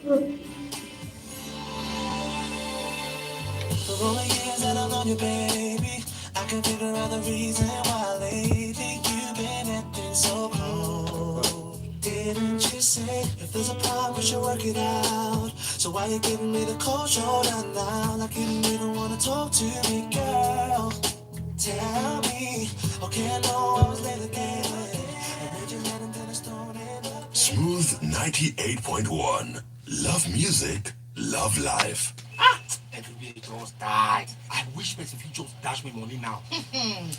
For all the years that I've known you, baby, I can figure out the reason why lately you've been acting so cold. Didn't you say if there's a problem, we should work it out? So why you giving me the cold shoulder now? Like you didn't even wanna talk to me, girl. Tell me, okay, I know I was late again. I made you mad and then I started up. Smooth 98.1. Love music, love life. Everywhere just died. I wish person fit just dash me money now.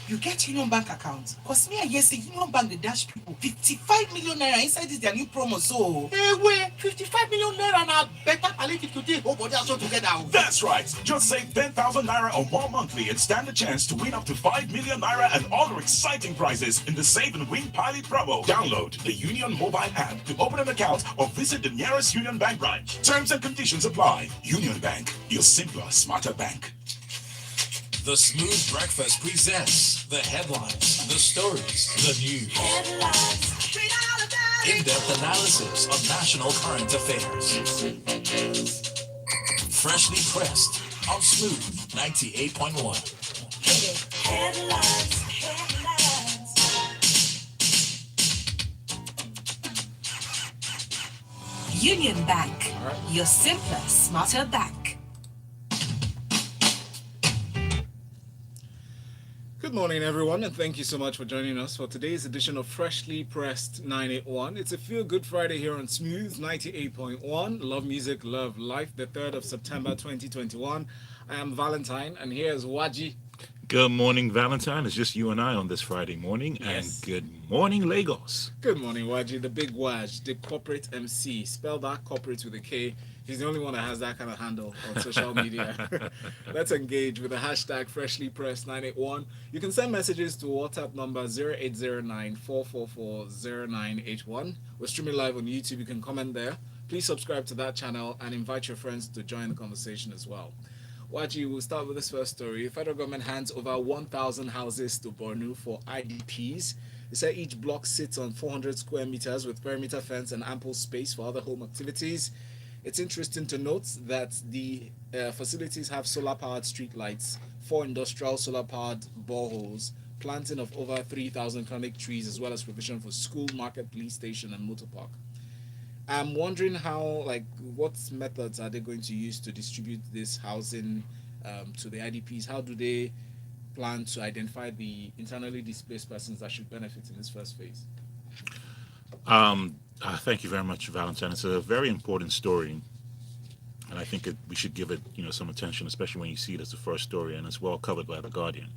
You get Union Bank account? Cause me I hear say Union Bank dey dash people 55 million naira inside this their new promo so. Hey wait, 55 million naira na better palliative today. Oh body so together. That's right. Just save 10,000 naira or more monthly and stand a chance to win up to 5 million naira and other exciting prizes in the Save and Win Pilot promo. Download the Union mobile app to open an account or visit the nearest Union Bank branch. Terms and conditions apply. Union Bank, your simpler, smarter bank. The Smooth Breakfast presents the headlines, the stories, the news. In-depth analysis of national current affairs. Freshly pressed on Smooth 98.1. Headlines. Union Bank, your simpler, smarter bank. Good morning, everyone, and thank you so much for joining us for today's edition of Freshly Pressed 981. It's a feel-good Friday here on Smooth 98.1. Love music, love life, the 3rd of September 2021. I am Valentine, and here's Waji. Good morning, Valentine. It's just you and I on this Friday morning. Yes. And good morning, Lagos. Good morning, Waji, the big Waj, the corporate MC. Spell that corporate with a K. He's the only one that has that kind of handle on social media. Let's engage with the hashtag Freshly Pressed 981. You can send messages to WhatsApp number 0809-444-0981. We're streaming live on YouTube. You can comment there. Please subscribe to that channel and invite your friends to join the conversation as well. Waji, we'll start with this first story. The federal government hands over 1,000 houses to Borno for IDPs. They say each block sits on 400 square meters with perimeter fence and ample space for other home activities. It's interesting to note that the facilities have solar-powered streetlights, 4 industrial solar-powered boreholes, planting of over 3,000 chronic trees, as well as provision for school, market, police station, and motor park. I'm wondering what methods are they going to use to distribute this housing to the IDPs? How do they plan to identify the internally displaced persons that should benefit in this first phase? Thank you very much, Valentine. It's a very important story, and I think we should give it, some attention, especially when you see it as the first story, and it's well covered by The Guardian.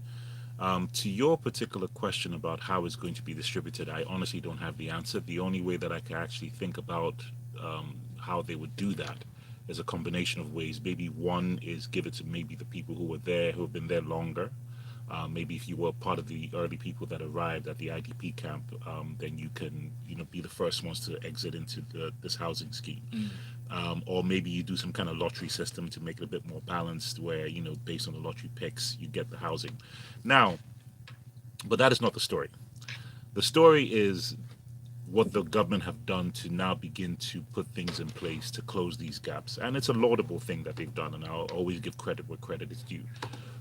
To your particular question about how it's going to be distributed, I honestly don't have the answer. The only way that I can actually think about how they would do that is a combination of ways. Maybe one is give it to maybe the people who were there, who have been there longer. Maybe if you were part of the early people that arrived at the IDP camp, then you can, be the first ones to exit into this housing scheme. Or maybe you do some kind of lottery system to make it a bit more balanced where, based on the lottery picks, you get the housing. Now, but that is not the story. The story is what the government have done to now begin to put things in place to close these gaps. And it's a laudable thing that they've done, and I'll always give credit where credit is due.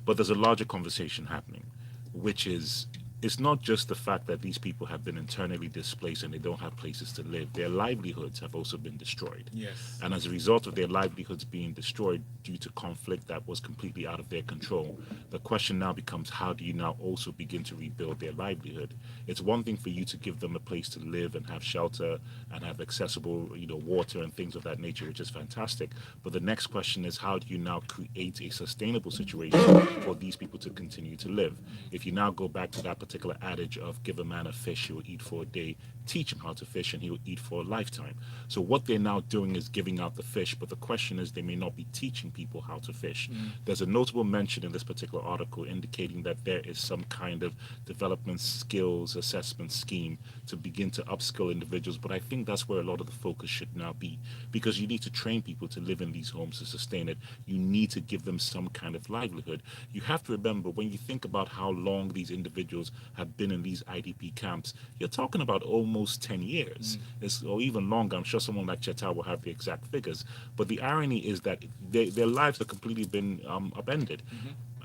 But there's a larger conversation happening, which is, it's not just the fact that these people have been internally displaced and they don't have places to live. Their livelihoods have also been destroyed. Yes. And as a result of their livelihoods being destroyed due to conflict that was completely out of their control, the question now becomes, how do you now also begin to rebuild their livelihood? It's one thing for you to give them a place to live and have shelter and have accessible, water and things of that nature, which is fantastic. But the next question is, how do you now create a sustainable situation for these people to continue to live? If you now go back to that particular adage of give a man a fish, he will eat for a day, teach him how to fish and he will eat for a lifetime. So what they're now doing is giving out the fish, but the question is they may not be teaching people how to fish. There's a notable mention in this particular article indicating that there is some kind of development skills assessment scheme to begin to upskill individuals, but I think that's where a lot of the focus should now be, because you need to train people to live in these homes, to sustain it. You need to give them some kind of livelihood. You have to remember, when you think about how long these individuals have been in these IDP camps, you're talking about almost 10 years, or even longer. I'm sure someone like Cheta will have the exact figures. But the irony is that their lives have completely been upended.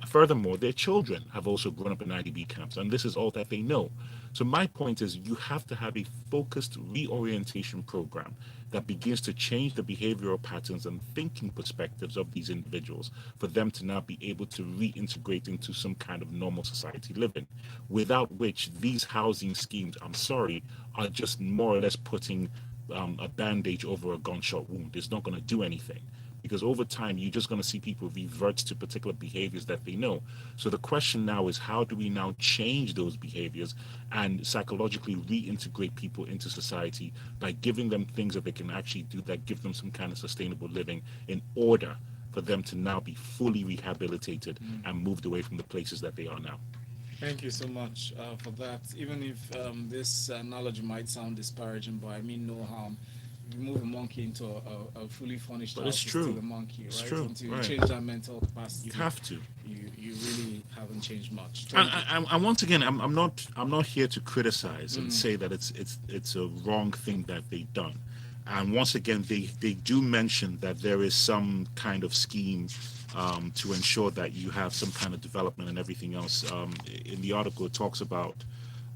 Furthermore, their children have also grown up in IDB camps, and this is all that they know. So my point is, you have to have a focused reorientation program that begins to change the behavioral patterns and thinking perspectives of these individuals for them to now be able to reintegrate into some kind of normal society living, without which these housing schemes, I'm sorry, are just more or less putting a bandage over a gunshot wound. It's not going to do anything, because over time you're just going to see people revert to particular behaviors that they know. So the question now is, how do we now change those behaviors and psychologically reintegrate people into society by giving them things that they can actually do that give them some kind of sustainable living, in order for them to now be fully rehabilitated and moved away from the places that they are now. Thank you so much for that. Even if this analogy might sound disparaging, but I mean no harm. You move a monkey into a fully furnished But house, it's true. still a monkey, It's right? true, Until you right. change that mental capacity, You have to. You really haven't changed much. Thank you. And once again, I'm not here to criticize and say that it's a wrong thing that they've done. And once again, they do mention that there is some kind of scheme to ensure that you have some kind of development and everything else. In the article, it talks about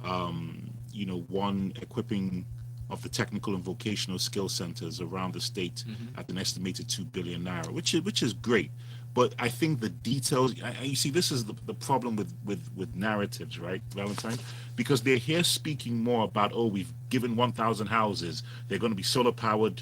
one equipping of the technical and vocational skill centers around the state at an estimated 2 billion naira, which is great. But I think the details, you see, this is the problem with narratives, right, Valentine? Because they're here speaking more about, oh, we've given 1,000 houses, they're going to be solar powered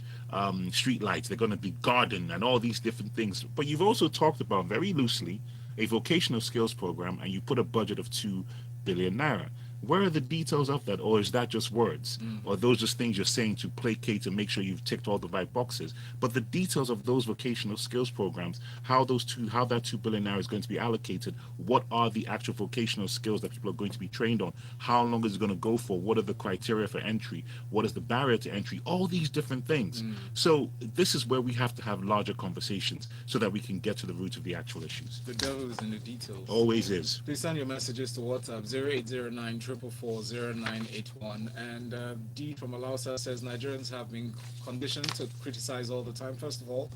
street lights, they're going to be garden and all these different things. But you've also talked about, very loosely, a vocational skills program, and you put a budget of 2 billion naira. Where are the details of that? Or is that just words? Or are those just things you're saying to placate and make sure you've ticked all the right boxes? But the details of those vocational skills programs, how that 2 billion naira is going to be allocated, what are the actual vocational skills that people are going to be trained on, how long is it going to go for, what are the criteria for entry, what is the barrier to entry, all these different things. So this is where we have to have larger conversations so that we can get to the root of the actual issues. The devil is in the details. Always is. Please send your messages to WhatsApp 0809 444 0981. And D from Alausa says Nigerians have been conditioned to criticize all the time. First of all,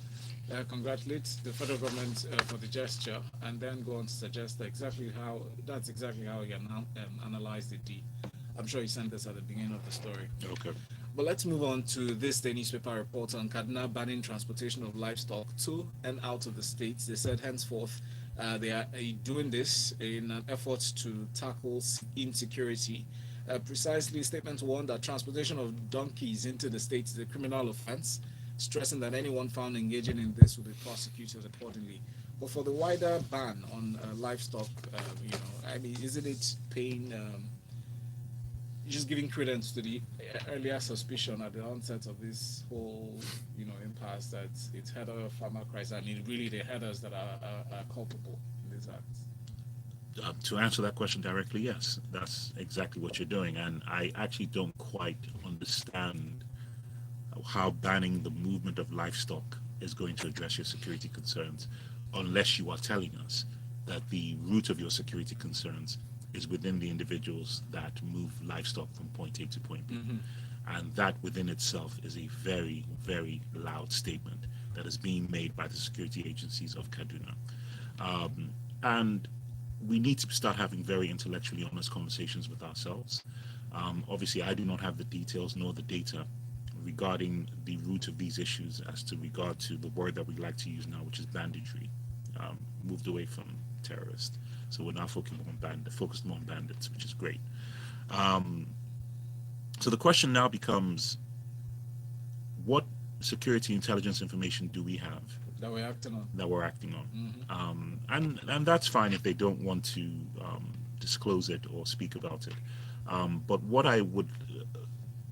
congratulate the federal government for the gesture, and then go on to suggest exactly how you analyzed it. D, I'm sure you sent this at the beginning of the story. Okay. But let's move on to this day newspaper report on Kaduna banning transportation of livestock to and out of the states. They said henceforth they are doing this in an effort to tackle insecurity. Precisely, statement one that transportation of donkeys into the states is a criminal offense, stressing that anyone found engaging in this will be prosecuted accordingly. But for the wider ban on livestock, isn't it paying? Just giving credence to the earlier suspicion at the onset of this whole, impasse that it's header farmer crisis, and it's really the headers that are culpable in this act. To answer that question directly, yes, that's exactly what you're doing. And I actually don't quite understand how banning the movement of livestock is going to address your security concerns, unless you are telling us that the root of your security concerns is within the individuals that move livestock from point A to point B. And that within itself is a very, very loud statement that is being made by the security agencies of Kaduna. And we need to start having very intellectually honest conversations with ourselves. Obviously, I do not have the details nor the data regarding the root of these issues as to regard to the word that we like to use now, which is banditry, moved away from terrorist. So we're now focused more on bandits, which is great. So the question now becomes, what security intelligence information do we have That we're acting on. And that's fine if they don't want to disclose it or speak about it. But what I would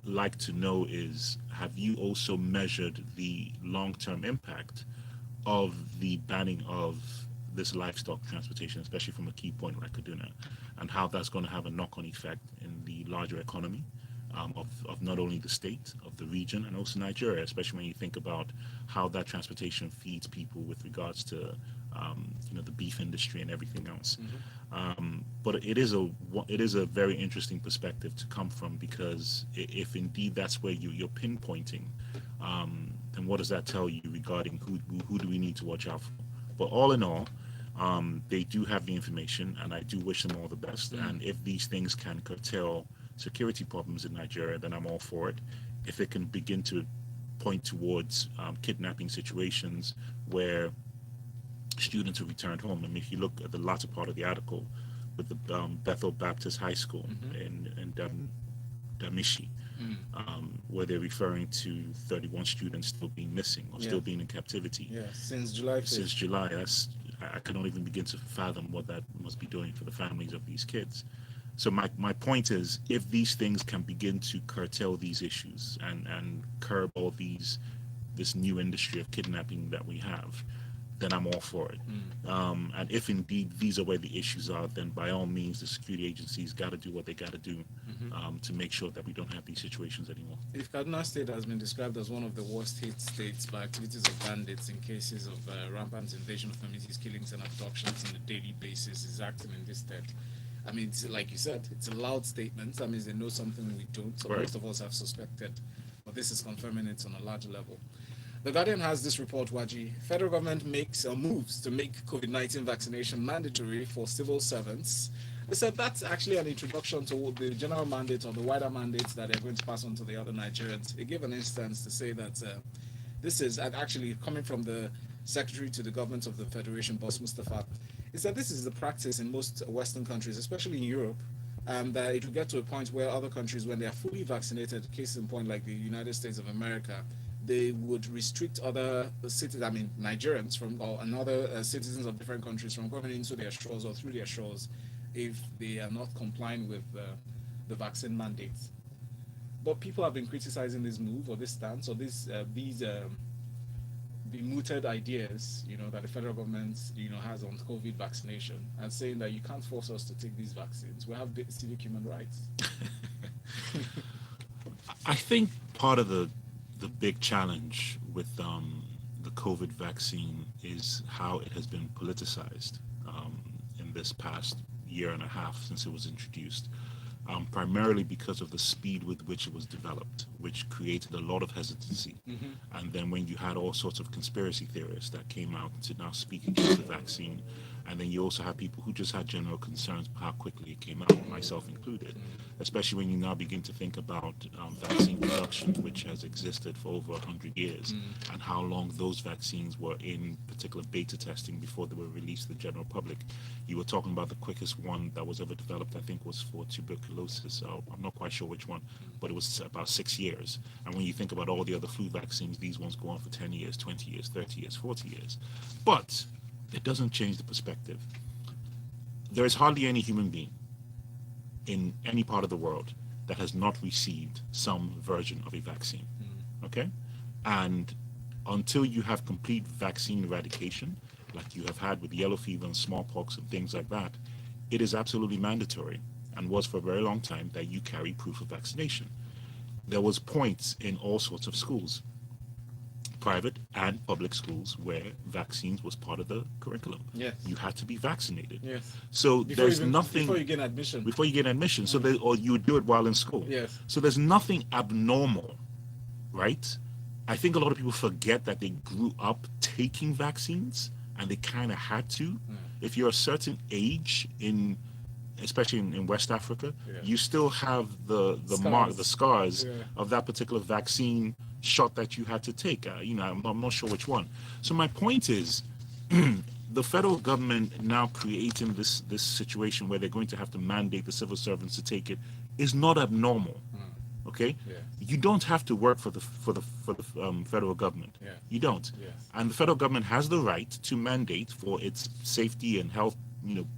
like to know is, have you also measured the long-term impact of the banning of this livestock transportation, especially from a key point like Kaduna, and how that's going to have a knock-on effect in the larger economy of not only the state, of the region, and also Nigeria, especially when you think about how that transportation feeds people with regards to the beef industry and everything else. But it is a very interesting perspective to come from, because if indeed that's where you're pinpointing, then what does that tell you regarding who do we need to watch out for? But all in all, they do have the information, and I do wish them all the best. And if these things can curtail security problems in Nigeria, then I'm all for it. If it can begin to point towards kidnapping situations where students are returned home. I mean, if you look at the latter part of the article with the Bethel Baptist High School in Damishi, where they're referring to 31 students still being missing or still being in captivity. Yeah, since July 5th. Since July, I cannot even begin to fathom what that must be doing for the families of these kids. So my point is, if these things can begin to curtail these issues and curb all this new industry of kidnapping that we have, then I'm all for it. And if indeed these are where the issues are, then by all means the security agencies got to do what they got to do to make sure that we don't have these situations anymore. If Kaduna State has been described as one of the worst hit states by activities of bandits in cases of rampant invasion of communities, killings and abductions on a daily basis, is acting in this stead. I mean, it's, like you said, it's a loud statement. That means they know something we don't. So most of us have suspected, but this is confirming it on a larger level. The Guardian has this report, Waji. Federal government makes moves to make COVID-19 vaccination mandatory for civil servants. They said that's actually an introduction to the general mandate or the wider mandates that they're going to pass on to the other Nigerians. They gave an instance to say that this is actually coming from the Secretary to the Government of the Federation, Boss Mustafa. He said this is the practice in most Western countries, especially in Europe, that it will get to a point where other countries, when they are fully vaccinated, case in point like the United States of America, they would restrict other citizens, I mean Nigerians from or another citizens of different countries from coming into their shores or through their shores if they are not complying with the vaccine mandates. But people have been criticizing this move or this stance or these the mooted ideas, that the federal government, has on COVID vaccination, and saying that you can't force us to take these vaccines. We have civic human rights. I think part of the big challenge with the COVID vaccine is how it has been politicized in this past year and a half since it was introduced, primarily because of the speed with which it was developed, which created a lot of hesitancy. And then when you had all sorts of conspiracy theorists that came out to now speak against the vaccine, and then you also have people who just had general concerns about how quickly it came out, myself included, especially when you now begin to think about vaccine production, which has existed for over 100 years, and how long those vaccines were in particular beta testing before they were released to the general public. You were talking about the quickest one that was ever developed, I think, was for tuberculosis. So I'm not quite sure which one, but it was about 6 years. And when you think about all the other flu vaccines, these ones go on for 10 years, 20 years, 30 years, 40 years. But it doesn't change the perspective. There is hardly any human being in any part of the world that has not received some version of a vaccine. Okay? And until you have complete vaccine eradication, like you have had with yellow fever and smallpox and things like that, it is absolutely mandatory, and was for a very long time, that you carry proof of vaccination. There was points in all sorts of schools, private and public schools, where vaccines was part of the curriculum. Yes. You had to be vaccinated. Yes. So there's nothing before you get admission. Before you get admission. So or you would do it while in school. Yes. So there's nothing abnormal, right? I think a lot of people forget that they grew up taking vaccines and they kind of had to. If you're a certain age especially in West Africa, you still have the scars of that particular vaccine shot that you had to take. I'm not sure which one. So my point is, the federal government now creating this situation where they're going to have to mandate the civil servants to take it is not abnormal. Okay, you don't have to work for the federal government. You don't, and the federal government has the right to mandate for its safety and health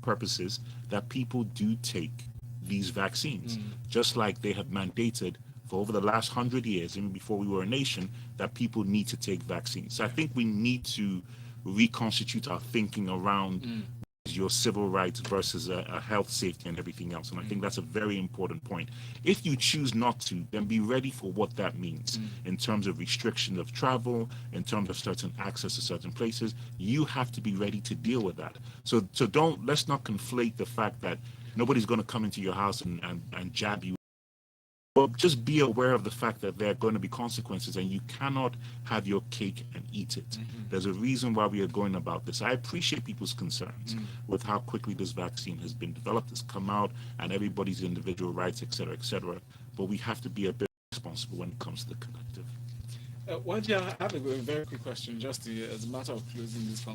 purposes that people do take these vaccines, just like they have mandated for over the last 100 years, even before we were a nation, that people need to take vaccines. So I think we need to reconstitute our thinking around your civil rights versus a health safety and everything else. And I think that's a very important point. If you choose not to, then be ready for what that means in terms of restriction of travel, in terms of certain access to certain places. You have to be ready to deal with that. So let's not conflate the fact that nobody's going to come into your house and jab you. But just be aware of the fact that there are going to be consequences, and you cannot have your cake and eat it. There's a reason why we are going about this. I appreciate people's concerns with how quickly this vaccine has been developed, has come out, and everybody's individual rights, etc., etc. But we have to be a bit responsible when it comes to the collective. Waji, I have a very quick question, just as a matter of closing this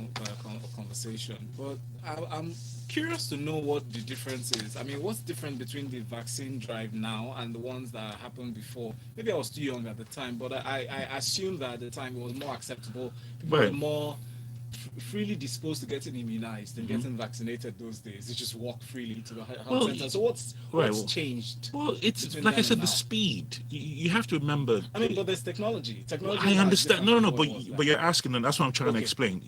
conversation. But I'm curious to know what the difference is. I mean, what's different between the vaccine drive now and the ones that happened before? Maybe I was too young at the time, but I assume that at the time it was more acceptable. People were more freely disposed to getting immunized and getting vaccinated those days. They just walk freely to the health center. So what's changed? Well, it's like I said, the speed. You have to remember. I mean, but there's technology. I understand. No, but you're asking, and that's what I'm trying to explain.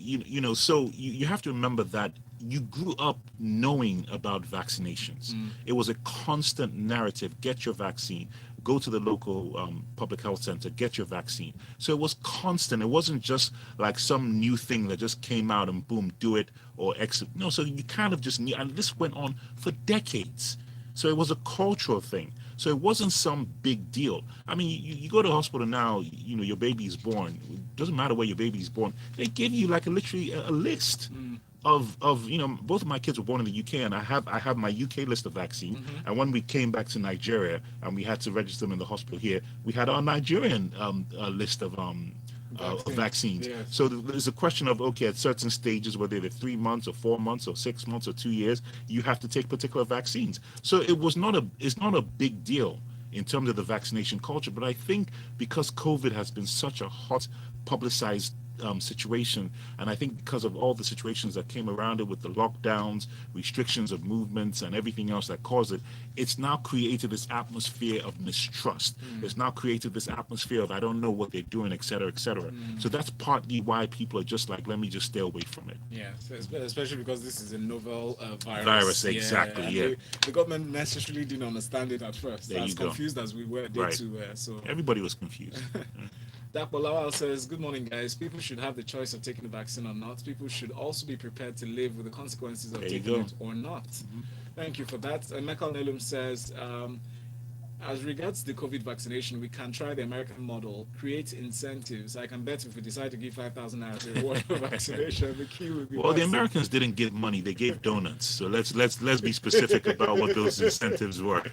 So you have to remember that you grew up knowing about vaccinations. It was a constant narrative: get your vaccine. Go to the local public health center, get your vaccine. So it was constant. It wasn't just like some new thing that just came out and boom, do it or exit. No, so you kind of just knew, and this went on for decades. So it was a cultural thing. So it wasn't some big deal. I mean, you go to the hospital now, your baby is born. It doesn't matter where your baby is born. They give you like literally a list. Of both of my kids were born in the UK, and I have my UK list of vaccine. And when we came back to Nigeria and we had to register them in the hospital here, we had our Nigerian list of vaccines. Yes. So there's a question of, okay, at certain stages, whether they're 3 months or 4 months or 6 months or 2 years, you have to take particular vaccines. So it's not a big deal in terms of the vaccination culture. But I think because COVID has been such a hot publicized situation, and I think because of all the situations that came around it with the lockdowns, restrictions of movements, and everything else that caused it, it's now created this atmosphere of mistrust. It's now created this atmosphere of I don't know what they're doing, etc., etc. So that's partly why people are just like, let me just stay away from it. Yeah, so especially because this is a novel virus. Exactly. Yeah. The government necessarily didn't understand it at first. As confused as we were, they too were. So everybody was confused. Dapo Lawal says, good morning, guys. People should have the choice of taking the vaccine or not. People should also be prepared to live with the consequences of taking it or not. Thank you for that. And Michael Nelum says, as regards the COVID vaccination, we can try the American model, create incentives. I can bet if we decide to give 5,000 as a reward for vaccination, the key will be. Well, the Americans didn't give money; they gave donuts. So let's be specific about what those incentives were.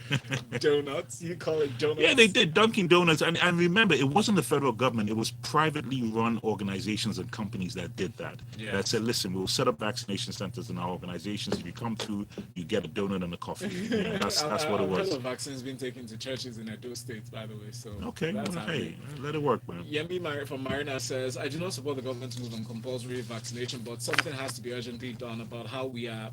Donuts? You call it donuts? Yeah, they did Dunkin' Donuts, and remember, it wasn't the federal government; it was privately run organizations and companies that did that. Yeah. That said, listen, we'll set up vaccination centers in our organizations. If you come through, you get a donut and a coffee. That's what it was. A lot of vaccines being taken to churches in Edo State, by the way. So okay, well, hey, let it work, man. Yemi from Marina says, I do not support the government to move on compulsory vaccination, but something has to be urgently done about how we are,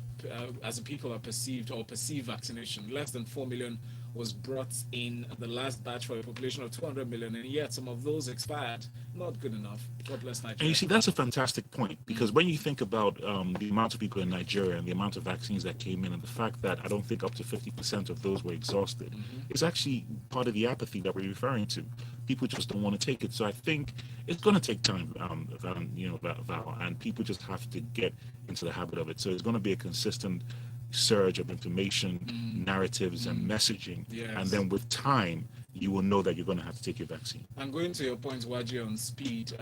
as a people, are perceived or perceive vaccination. Less than 4 million was brought in the last batch for a population of 200 million, and yet some of those expired. Not good enough. God bless Nigeria. And you see, that's a fantastic point, because when you think about the amount of people in Nigeria and the amount of vaccines that came in, and the fact that I don't think up to 50% of those were exhausted, is actually part of the apathy that we're referring to. People just don't want to take it. So I think it's going to take time, Val, and people just have to get into the habit of it. So it's going to be a consistent surge of information, narratives, and messaging. Yes. And then with time, you will know that you're going to have to take your vaccine. And going to your point, Waji, on speed,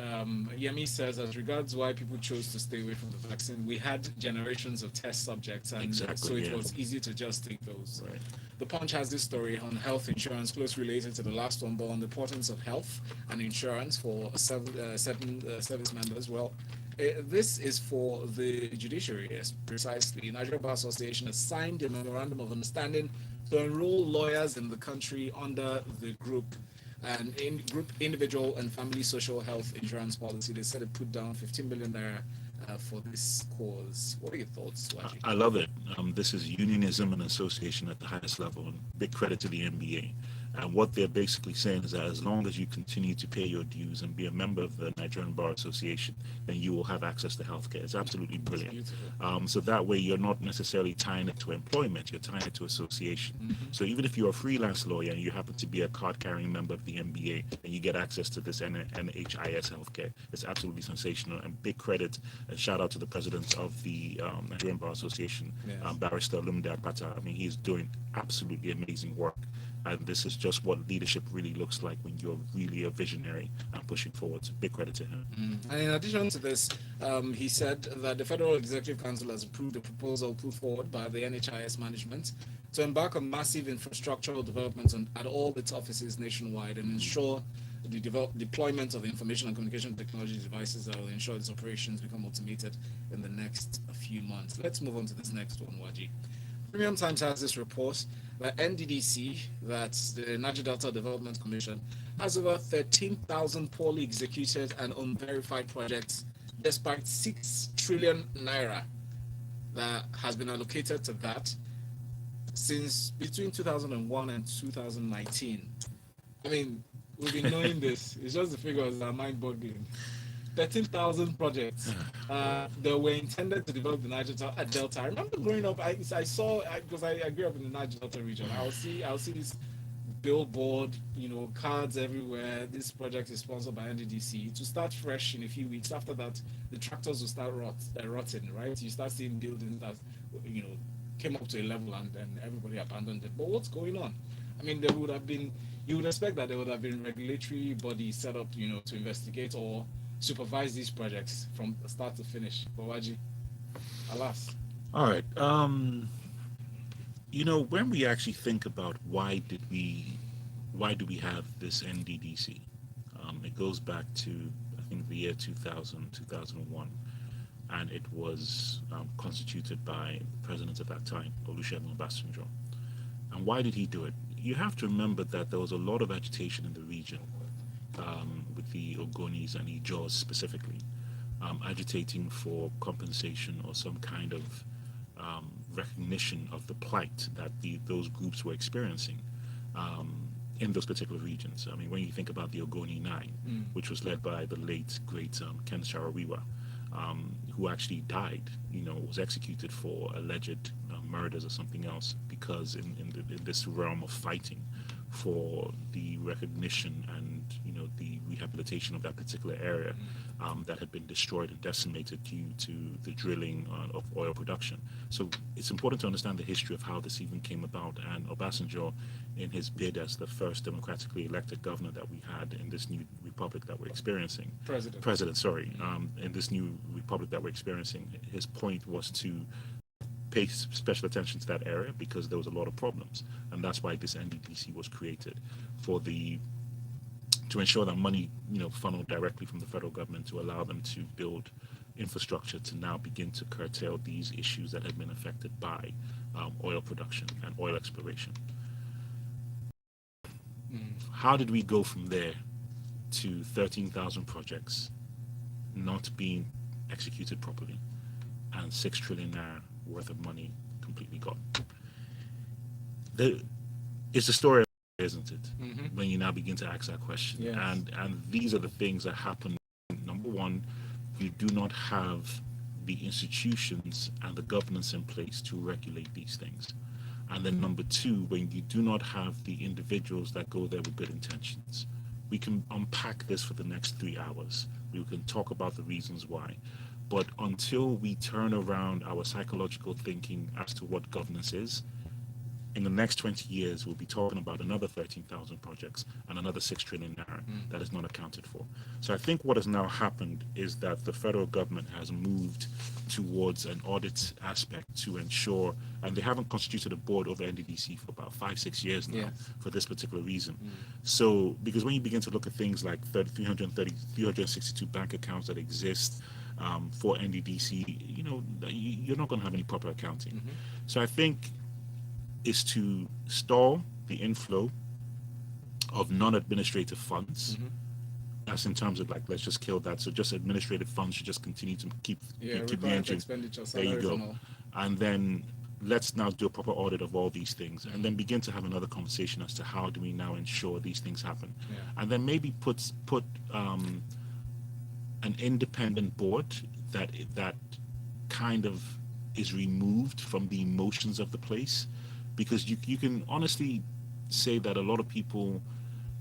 Yemi says, as regards why people chose to stay away from the vaccine, we had generations of test subjects, and so it was easy to just take those. Right. The Punch has this story on health insurance, close related to the last one, but on the importance of health and insurance for certain service members. Well, this is for the judiciary, yes, precisely. Nigeria Bar Association has signed a memorandum of understanding to enroll lawyers in the country under the group individual and family social health insurance policy. They said it put down 15 million naira for this cause. What are your thoughts, Waji? I love it. This is unionism and association at the highest level, and big credit to the NBA. And what they're basically saying is that as long as you continue to pay your dues and be a member of the Nigerian Bar Association, then you will have access to healthcare. It's absolutely brilliant. So that way you're not necessarily tying it to employment, you're tying it to association. So even if you're a freelance lawyer and you happen to be a card-carrying member of the NBA, and you get access to this NHIS healthcare, it's absolutely sensational. And big credit and shout out to the president of the Nigerian Bar Association, Barrister Lumde Apata. I mean, he's doing absolutely amazing work. And this is just what leadership really looks like when you're really a visionary and pushing forward. So big credit to him. And in addition to this, he said that the Federal Executive Council has approved a proposal put forward by the NHIS management to embark on massive infrastructural developments at all its offices nationwide and ensure the deployment of information and communication technology devices that will ensure its operations become automated in the next few months. Let's move on to this next one, Waji. Premium Times has this report that NDDC, that's the Niger Delta Development Commission, has over 13,000 poorly executed and unverified projects, despite 6 trillion naira that has been allocated to that since between 2001 and 2019. I mean, we've been knowing this. It's just the figures that are mind-boggling. 13,000 projects that were intended to develop the Niger Delta. I remember growing up, I saw, because I grew up in the Niger Delta region, I'll see this billboard, cards everywhere. This project is sponsored by NDDC. To start fresh in a few weeks. After that, the tractors will start rotting, right? You start seeing buildings that, came up to a level and then everybody abandoned it. But what's going on? I mean, you would expect that there would have been regulatory bodies set up, to investigate or supervise these projects from start to finish. Bawaji, alas. All right. When we actually think about why do we have this NDDC, it goes back to, I think, the year 2000, 2001, and it was constituted by the president at that time, Olusegun Obasanjo. And why did he do it? You have to remember that there was a lot of agitation in the region, with the Ogonis and Ijaws specifically, agitating for compensation or some kind of recognition of the plight that those groups were experiencing in those particular regions. I mean, when you think about the Ogoni Nine, which was led by the late, great Ken Saro-Wiwa, who actually died, was executed for alleged murders or something else, because in this realm of fighting for the recognition and the rehabilitation of that particular area that had been destroyed and decimated due to the drilling of oil production. So it's important to understand the history of how this even came about. And Obasanjo, in his bid as the first democratically elected governor that we had in this new republic that we're experiencing, in this new republic that we're experiencing, his point was to pay special attention to that area because there was a lot of problems, and that's why this NDDC was created, to ensure that money funneled directly from the federal government to allow them to build infrastructure to now begin to curtail these issues that had been affected by oil production and oil exploration. How did we go from there to 13,000 projects not being executed properly and 6 trillion naira worth of money completely gone? It's a story, isn't it? When you now begin to ask that question. Yes. And these are the things that happen. Number one, you do not have the institutions and the governance in place to regulate these things. And then number two, when you do not have the individuals that go there with good intentions. We can unpack this for the next 3 hours. We can talk about the reasons why. But until we turn around our psychological thinking as to what governance is, in the next 20 years, we'll be talking about another 13,000 projects and another 6 trillion naira that is not accounted for. So I think what has now happened is that the federal government has moved towards an audit aspect to ensure, and they haven't constituted a board over NDDC for about 5-6 years now for this particular reason. So, because when you begin to look at things like 362 bank accounts that exist for NDDC, you're not going to have any proper accounting. So I think is to stall the inflow of non-administrative funds. That's in terms of let's just kill that. So just administrative funds should just continue to keep the engine. Expenditure, there you go. And then let's now do a proper audit of all these things, and then begin to have another conversation as to how do we now ensure these things happen, and then maybe put an independent board that kind of is removed from the emotions of the place, because you can honestly say that a lot of people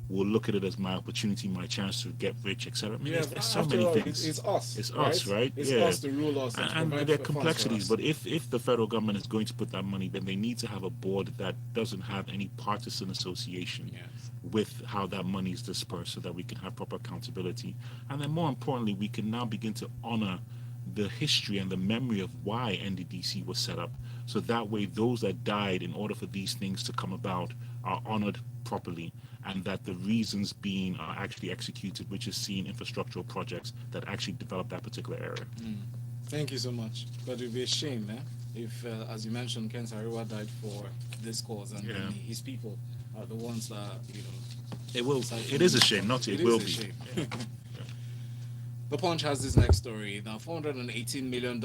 will look at it as my opportunity, my chance to get rich, etc. I mean, there's so after many all, things. it's us. It's us, right? It's Yeah. us to rule us. And provide there are funds for complexities, us. but if the federal government is going to put that money, then they need to have a board that doesn't have any partisan association with how that money is dispersed, so that we can have proper accountability. And then more importantly, we can now begin to honor the history and the memory of why NDDC was set up, so that way those that died in order for these things to come about are honored properly, and that the reasons being are actually executed, which is seeing infrastructural projects that actually develop that particular area. Thank you so much. But it would be a shame, if, as you mentioned, Ken Sariwa died for this cause, and then his people are the ones that, It will. It is a shame. Not it will is a be. shame. The Punch has this next story. Now, $418 million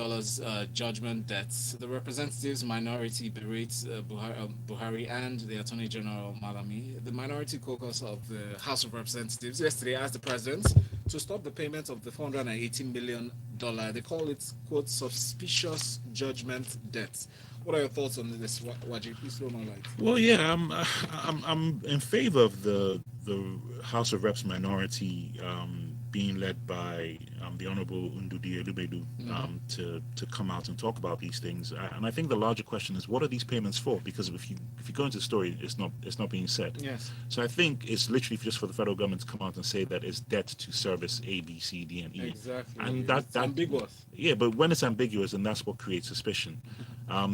judgment debts. The representatives minority berates Buhari and the Attorney General Malami. The minority caucus of the House of Representatives yesterday asked the president to stop the payment of the $418 million. They call it, quote, suspicious judgment debts. What are your thoughts on this, Waji? Please throw more light. Well, yeah, I'm in favor of the House of Reps minority being led by the Honorable Ndudi Elubedu to come out and talk about these things. And I think the larger question is, what are these payments for? Because if you go into the story, it's not being said. Yes. So I think it's literally just for the federal government to come out and say that it's debt to service A, B, C, D, and E. Exactly. And It's ambiguous. Yeah, but when it's ambiguous, and that's what creates suspicion.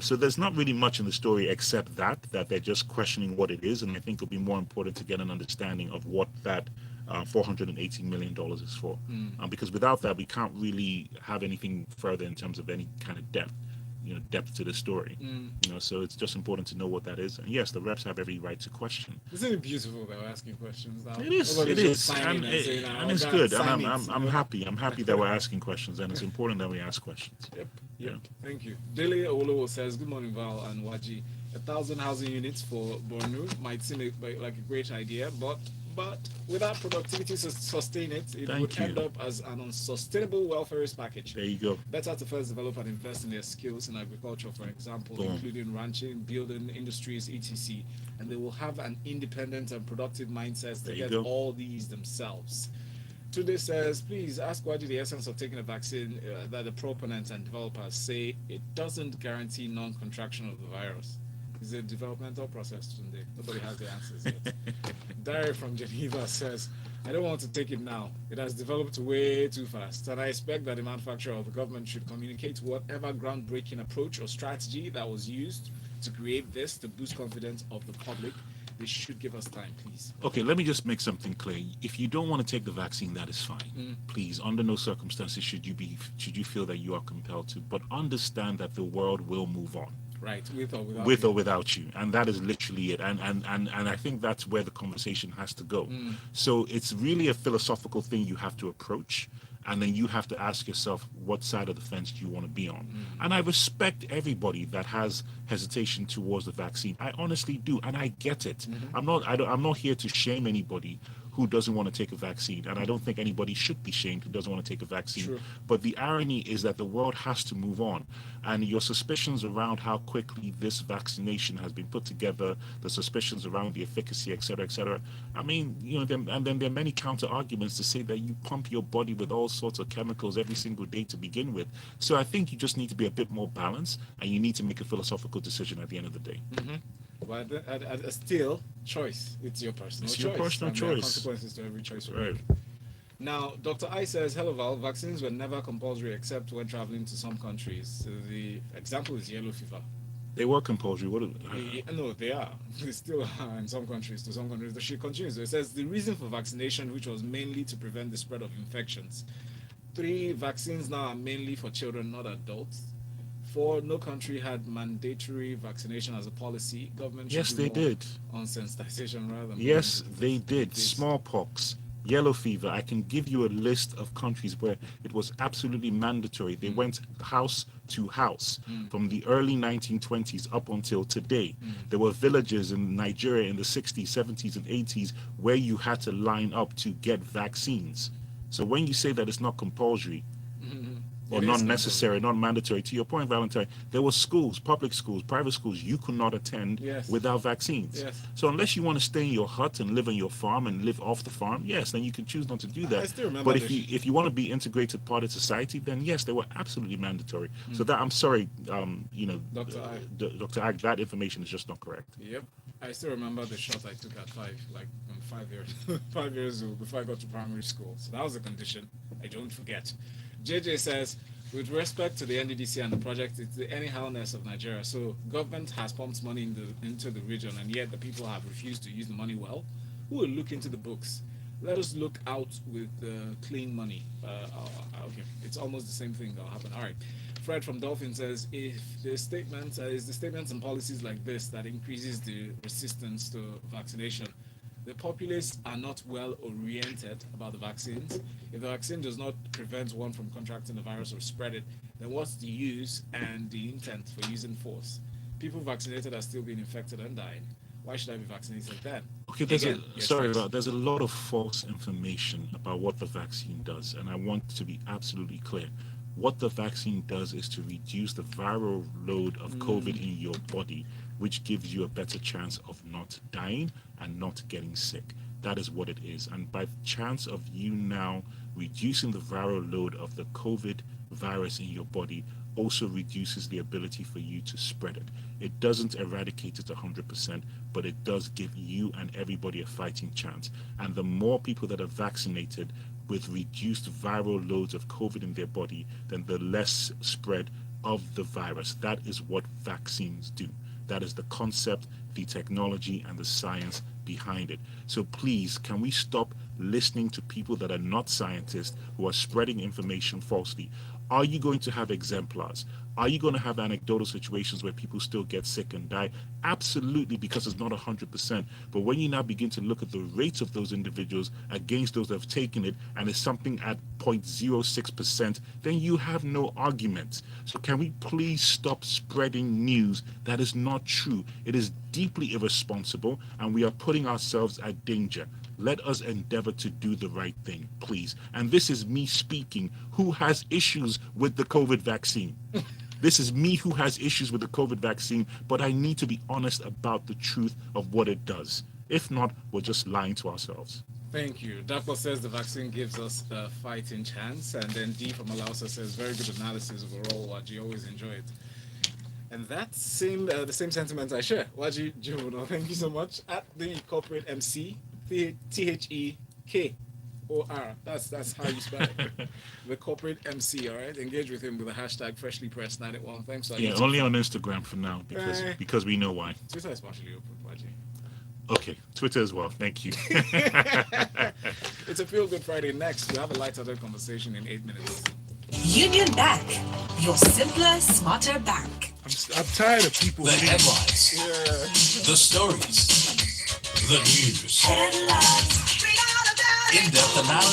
So there's not really much in the story except that they're just questioning what it is, and I think it'll be more important to get an understanding of what that $418 million is for. Because without that, we can't really have anything further in terms of any kind of depth to the story. So it's just important to know what that is. And yes, the reps have every right to question. Isn't it beautiful that we're asking questions now? It is. Nobody's It just is, signing and saying, and it's "Oh, good. sign And it," I'm happy. I'm happy that we're asking questions, and it's important that we ask questions. Yep. Yeah. Thank you. Dele Olowo says, good morning, Val and Waji. 1,000 housing units for Bornu might seem like a great idea, but without productivity to sustain it, it Thank would you. end up as an unsustainable welfareist package. There you go. Better to first develop and invest in their skills in agriculture, for example, Boom. including ranching, building, industries, etc. And they will have an independent and productive mindset to There you get go. all these themselves. Today says, please ask Waji the essence of taking a vaccine that the proponents and developers say it doesn't guarantee non-contraction of the virus. It's a developmental process today. Nobody has the answers yet. Diary from Geneva says, I don't want to take it now. It has developed way too fast, and I expect that the manufacturer or the government should communicate whatever groundbreaking approach or strategy that was used to create this to boost confidence of the public. They should give us time, please. Okay, let me just make something clear. If you don't want to take the vaccine, that is fine. Please, under no circumstances should you feel that you are compelled to. But understand that the world will move on. Right, with or without. With or without you, and that is literally it. And I think that's where the conversation has to go. So it's really a philosophical thing you have to approach, and then you have to ask yourself, what side of the fence do you want to be on? And I respect everybody that has hesitation towards the vaccine. I honestly do, and I get it. I'm not here to shame anybody who doesn't want to take a vaccine, and I don't think anybody should be shamed who doesn't want to take a vaccine. True. But the irony is that the world has to move on, and your suspicions around how quickly this vaccination has been put together, the suspicions around the efficacy, etc. I mean, and then there are many counter arguments to say that you pump your body with all sorts of chemicals every single day to begin with. So I think you just need to be a bit more balanced, and you need to make a philosophical decision at the end of the day. But still, choice. It's your personal It's choice. your personal and there are choice. consequences to every choice. Right. Now, Dr. I says, hello Val, vaccines were never compulsory except when traveling to some countries. The example is yellow fever. They were compulsory. No, they are. They still are in some countries. To some countries. She continues. It says the reason for vaccination, which was mainly to prevent the spread of infections. 3, vaccines now are mainly for children, not adults. 4, no country had mandatory vaccination as a policy. Government should Yes, do they more did. on sensitization rather than Yes, they did. this. Smallpox. Yellow fever, I can give you a list of countries where it was absolutely mandatory. They went house to house from the early 1920s up until today. There were villages in Nigeria in the 60s, 70s, and 80s where you had to line up to get vaccines. So when you say that it's not compulsory, or It not is necessary, not mandatory. To your point, Valentine, there were schools, public schools, private schools you could not attend Yes. without vaccines. Yes. So unless you want to stay in your hut and live on your farm and live off the farm, yes, then you can choose not to do that. I still remember But if this. you want to be integrated part of society, then yes, they were absolutely mandatory. So that I'm sorry, Dr. I. Dr. Ag, that information is just not correct. Yep. I still remember the shot I took at 5 years, 5 years old before I got to primary school. So that was a condition. I don't forget. JJ says, with respect to the NDDC and the project, it's the anyhowness of Nigeria. So government has pumped money into the region, and yet the people have refused to use the money well. Who will look into the books? Let us look out with clean money. Okay, it's almost the same thing that'll happen. All right. Fred from Dolphin says, if the statements and policies like this that increases the resistance to vaccination, the populace are not well oriented about the vaccines. If the vaccine does not prevent one from contracting the virus or spread it, then what's the use and the intent for using force? People vaccinated are still being infected and dying. Why should I be vaccinated then? Okay, there's a lot of false information about what the vaccine does, and I want to be absolutely clear. What the vaccine does is to reduce the viral load of COVID in your body, which gives you a better chance of not dying and not getting sick. That is what it is. And by chance of you now reducing the viral load of the COVID virus in your body also reduces the ability for you to spread it. It doesn't eradicate it 100%, but it does give you and everybody a fighting chance. And the more people that are vaccinated with reduced viral loads of COVID in their body, then the less spread of the virus. That is what vaccines do. That is the concept, the technology, and the science behind it. So please, can we stop listening to people that are not scientists who are spreading information falsely? Are you going to have exemplars? Are you going to have anecdotal situations where people still get sick and die? Absolutely, because it's not 100%. But when you now begin to look at the rates of those individuals against those that have taken it, and it's something at 0.06%, then you have no argument. So can we please stop spreading news that is not true? It is deeply irresponsible, and we are putting ourselves at danger. Let us endeavor to do the right thing, please. And this is me speaking, who has issues with the COVID vaccine. This is me who has issues with the COVID vaccine, but I need to be honest about the truth of what it does. If not, we're just lying to ourselves. Thank you. Dapo says the vaccine gives us a fighting chance. And then D from Alausa says, very good analysis overall, Waji. Always enjoy it. And that's the same sentiment I share. Waji Juno, thank you so much. At the corporate MC, THEKOR. That's how you spell it. The corporate MC, all right? Engage with him with the hashtag freshlypressed91. Thanks. Yeah, only on Instagram for now, because we know why. Twitter is partially open, Waji. Okay, Twitter as well. Thank you. It's a Feel Good Friday. Next, we'll have a lighthearted conversation in 8 minutes. Union Bank, your simpler, smarter bank. I'm tired of people. The headlines, the stories, the news, in-depth analysis.